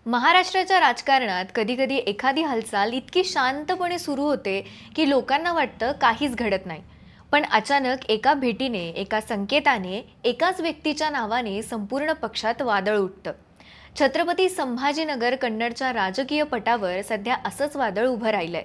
महाराष्ट्राच्या राजकारणात कधीकधी एखादी हालचाल इतकी शांतपणे सुरू होते की लोकांना वाटतं काहीच घडत नाही. पण अचानक एका भेटीने, एका संकेताने, एकाच व्यक्तीच्या नावाने संपूर्ण पक्षात वादळ उठतं. छत्रपती संभाजीनगर कन्नडच्या राजकीय पटावर सध्या असंच वादळ उभं राहिलंय.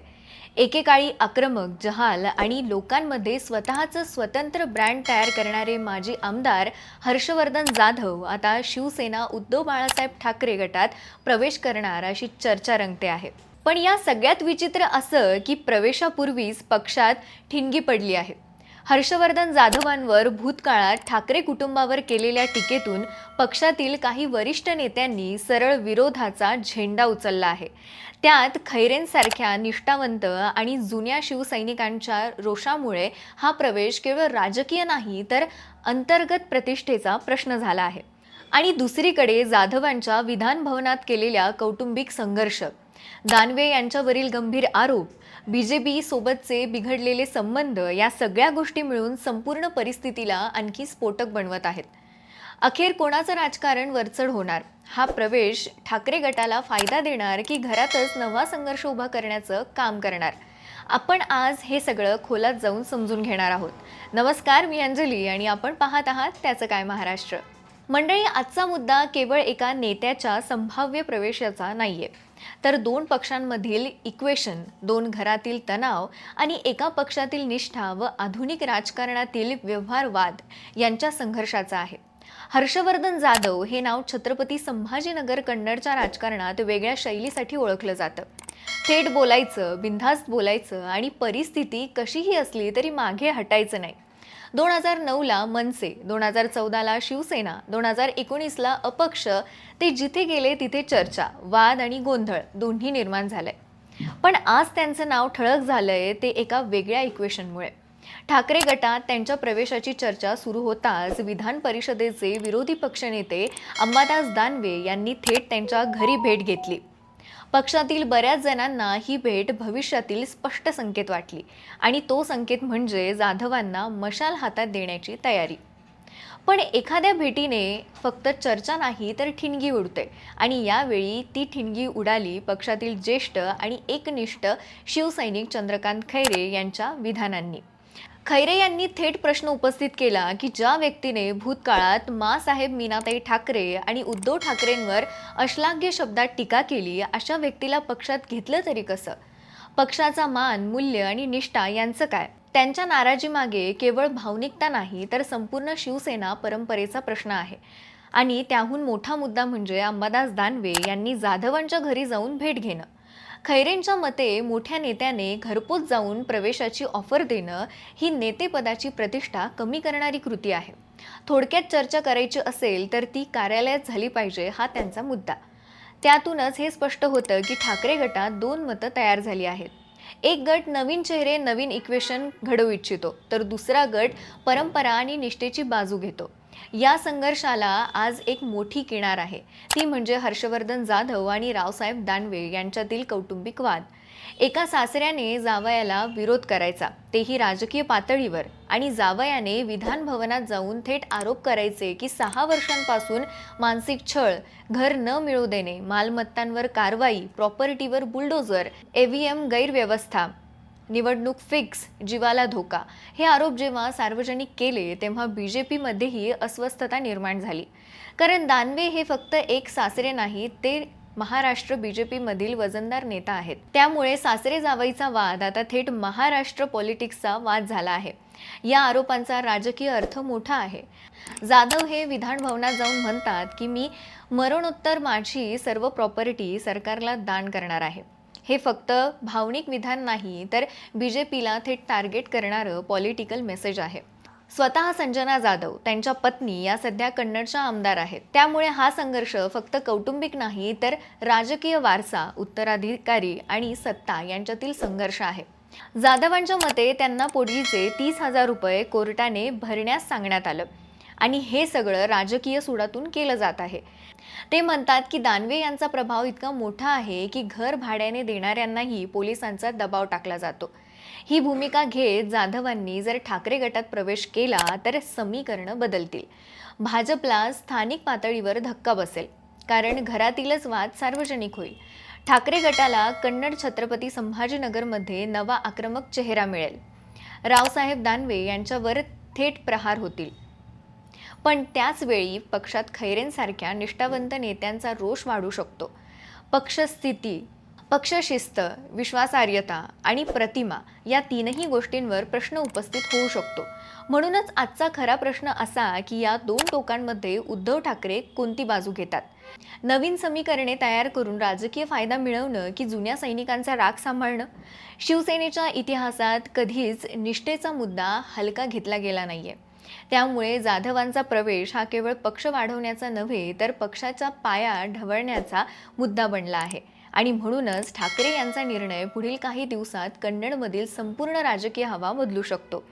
एकेकाळी आक्रमक, जहाल आणि लोकांमध्ये स्वतःचं स्वतंत्र ब्रँड तयार करणारे माजी आमदार हर्षवर्धन जाधव आता शिवसेना उद्धव बाळासाहेब ठाकरे गटात प्रवेश करणार अशी चर्चा रंगते आहे. पण या सगळ्यात विचित्र असं की प्रवेशापूर्वीच पक्षात ठिणगी पडली आहे. हर्षवर्धन जाधवांवर भूतकाळात ठाकरे कुटुंबावर केलेल्या टीकेतून पक्षातील काही वरिष्ठ नेत्यांनी सरळ विरोधाचा झेंडा उचलला आहे. त्यात खैरेंसारख्या निष्ठावंत आणि जुन्या शिवसैनिकांच्या रोषामुळे हा प्रवेश केवळ राजकीय नाही तर अंतर्गत प्रतिष्ठेचा प्रश्न झाला आहे. आणि दुसरीकडे जाधवांच्या विधान भवनात केलेल्या कौटुंबिक संघर्ष, दानवे यांच्यावरील गंभीर आरोप, बीजेपी सोबतचे बिघडलेले संबंध या सगळ्या गोष्टी मिळून संपूर्ण परिस्थितीला आणखी स्फोटक बनवत आहेत. अखेर कोणाचं राजकारण वरचढ होणार? हा प्रवेश ठाकरे गटाला फायदा देणार की घरातच नवा संघर्ष उभा करण्याचं काम करणार? आपण आज हे सगळं खोलात जाऊन समजून घेणार आहोत. नमस्कार, मी अंजली आणि आपण पाहत आहात त्याचं काय महाराष्ट्र. मंडळी, आजचा मुद्दा केवळ एका नेत्याच्या संभाव्य प्रवेशाचा नाहीये, तर दोन पक्षांमधील इक्वेशन, दोन घरातील तणाव आणि एका पक्षातील निष्ठा व आधुनिक राजकारणातील व्यवहारवाद यांच्या संघर्षाचा आहे. हर्षवर्धन जाधव हे नाव छत्रपती संभाजीनगर कन्नडच्या राजकारणात वेगळ्या शैलीसाठी ओळखलं जातं. थेट बोलायचं, बिनधास्त बोलायचं आणि परिस्थिती कशीही असली तरी मागे हटायचं नाही. 2009ला मनसे, 2014ला शिवसेना, 2019ला अपक्ष, ते जिथे गेले तिथे चर्चा, वाद आणि गोंधळ दोन्ही निर्माण झालंय. पण आज त्यांचं नाव ठळक झालंय ते एका वेगळ्या इक्वेशनमुळे. ठाकरे गटात त्यांच्या प्रवेशाची चर्चा सुरू होताच विधान परिषदेचे विरोधी पक्षनेते अंबादास दानवे यांनी थेट त्यांच्या घरी भेट घेतली. पक्षातील बऱ्याच जणांना ही भेट भविष्यातील स्पष्ट संकेत वाटली आणि तो संकेत म्हणजे जाधवांना मशाल हातात देण्याची तयारी. पण एखाद्या भेटीने फक्त चर्चा नाही तर ठिणगी उडते आणि यावेळी ती ठिणगी उडाली पक्षातील ज्येष्ठ आणि एकनिष्ठ शिवसैनिक चंद्रकांत खैरे यांच्या विधानांनी. खैरे यांनी थेट प्रश्न उपस्थित केला की ज्या व्यक्तीने भूतकाळात माँसाहेब मीनाताई ठाकरे आणि उद्धव ठाकरेंवर अश्लाघ्य शब्दात टीका केली, अशा व्यक्तीला पक्षात घेतलं तरी कसं? पक्षाचा मान, मूल्य आणि निष्ठा यांचं काय? त्यांच्या नाराजीमागे केवळ भावनिकता नाही तर संपूर्ण शिवसेना परंपरेचा प्रश्न आहे. आणि त्याहून मोठा मुद्दा म्हणजे अंबादास दानवे यांनी जाधवांच्या घरी जाऊन भेट घेणं. खैरेंच्या मते मोठ्या नेत्याने घरपोच जाऊन प्रवेशाची ऑफर देणं ही नेतेपदाची प्रतिष्ठा कमी करणारी कृती आहे. थोडक्यात चर्चा करायची असेल तर ती कार्यालयात झाली पाहिजे, हा त्यांचा मुद्दा. त्यातूनच हे स्पष्ट होतं की ठाकरे गटात दोन मतं तयार झाली आहेत. एक गट नवीन चेहरे, नवीन इक्वेशन घडवू इच्छितो, तर दुसरा गट परंपरा आणि निष्ठेची बाजू घेतो. या संघर्षाला आज एक मोठी किनार आहे, ती म्हणजे हर्षवर्धन जाधव आणि रावसाहेब दानवे यांच्यातील कौटुंबिक वाद. एका सासऱ्याने जावयाला विरोध करायचा, तेही राजकीय पातळीवर, आणि जावयाने विधान भवनात जाऊन थेट आरोप करायचे की 6 वर्षांपासून मानसिक छळ, घर न मिळू देणे, मालमत्तांवर कारवाई, प्रॉपर्टीवर बुलडोजर, EVM गैरव्यवस्था, निवडणूक फिक्स, जीवाला धोका, हे आरोप जेव्हा सार्वजनिक केले तेव्हा बीजेपीमध्येही अस्वस्थता निर्माण झाली. कारण दानवे हे फक्त एक सासरे नाहीत, ते महाराष्ट्र बीजेपीमधील वजनदार नेता आहेत. त्यामुळे सासरे जावईचा वाद आता थेट महाराष्ट्र पॉलिटिक्सचा वाद झाला आहे. या आरोपांचा राजकीय अर्थ मोठा आहे. जाधव हे विधान भवनात जाऊन म्हणतात की मी मरणोत्तर माझी सर्व प्रॉपर्टी सरकारला दान करणार आहे. हे फक्त भावनिक विधान नाही तर बीजेपीला थेट टार्गेट करणारं पॉलिटिकल मेसेज आहे. स्वतः संजना जाधव, त्यांच्या पत्नी या सध्या कन्नडच्या आमदार आहेत. त्यामुळे हा संघर्ष फक्त कौटुंबिक नाही तर राजकीय वारसा, उत्तराधिकारी आणि सत्ता यांच्यातील संघर्ष आहे. जाधवांच्या मते त्यांना पोटगीचे 30,000 रुपये कोर्टाने भरण्यास सांगण्यात आलं आणि हे सगळं राजकीय सुडातून केलं जात आहे. ते म्हणतात की दानवे यांचा प्रभाव इतका मोठा आहे की घर भाड्याने देणाऱ्यांनाही पोलिसांचा दबाव टाकला जातो. ही भूमिका घेत जाधवांनी जर ठाकरे गटात प्रवेश केला तर समीकरणं बदलतील. भाजपला स्थानिक पातळीवर धक्का बसेल. कारण घरातीलच वाद सार्वजनिक होईल. ठाकरे गटाला कन्नड छत्रपती संभाजीनगरमध्ये नवा आक्रमक चेहरा मिळेल. रावसाहेब दानवे यांच्यावर थेट प्रहार होतील. पण त्याच वेळी पक्षात खैरेंसारख्या निष्ठावंत नेत्यांचा रोष वाढू शकतो. पक्षस्थिती, पक्षशिस्त, विश्वासार्हता आणि प्रतिमा या तीनही गोष्टींवर प्रश्न उपस्थित होऊ शकतो. म्हणूनच आजचा खरा प्रश्न असा की या दोन टोकांमध्ये उद्धव ठाकरे कोणती बाजू घेतात. नवीन समीकरणे तयार करून राजकीय फायदा मिळवणं की जुन्या सैनिकांचा राग सांभाळणं. शिवसेनेच्या इतिहासात कधीच निष्ठेचा मुद्दा हलका घेतला गेला नाहीये. त्यामुळे जाधवांचा प्रवेश हा केवळ पक्ष वाढवण्याचा नव्हे तर पक्षाचा पाया ढवळण्याचा मुद्दा बनला आहे. आणि म्हणूनच ठाकरे यांचा निर्णय पुढील काही दिवसात कन्नडमधील संपूर्ण राजकीय हवा बदलू शकतो.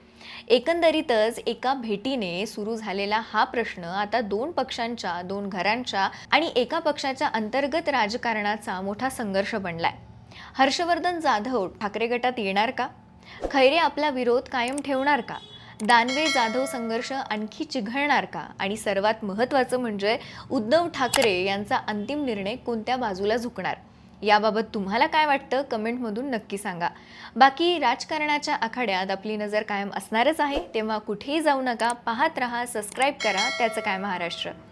एकंदरीतच एका भेटीने सुरू झालेला हा प्रश्न आता दोन पक्षांच्या, दोन घरांच्या आणि एका पक्षाच्या अंतर्गत राजकारणाचा मोठा संघर्ष बनलाय. हर्षवर्धन जाधव ठाकरे गटात येणार का? खैरे आपला विरोध कायम ठेवणार का? दानवे जाधव संघर्ष आणखी चिघळणार का? आणि सर्वात महत्त्वाचं म्हणजे उद्धव ठाकरे यांचा अंतिम निर्णय कोणत्या बाजूला झुकणार? याबाबत तुम्हाला काय वाटतं कमेंटमधून नक्की सांगा. बाकी राजकारणाच्या आखाड्यात आपली नजर कायम असणारच आहे, तेव्हा कुठेही जाऊ नका. पाहत रहा, सबस्क्राईब करा. त्याचं काय महाराष्ट्र.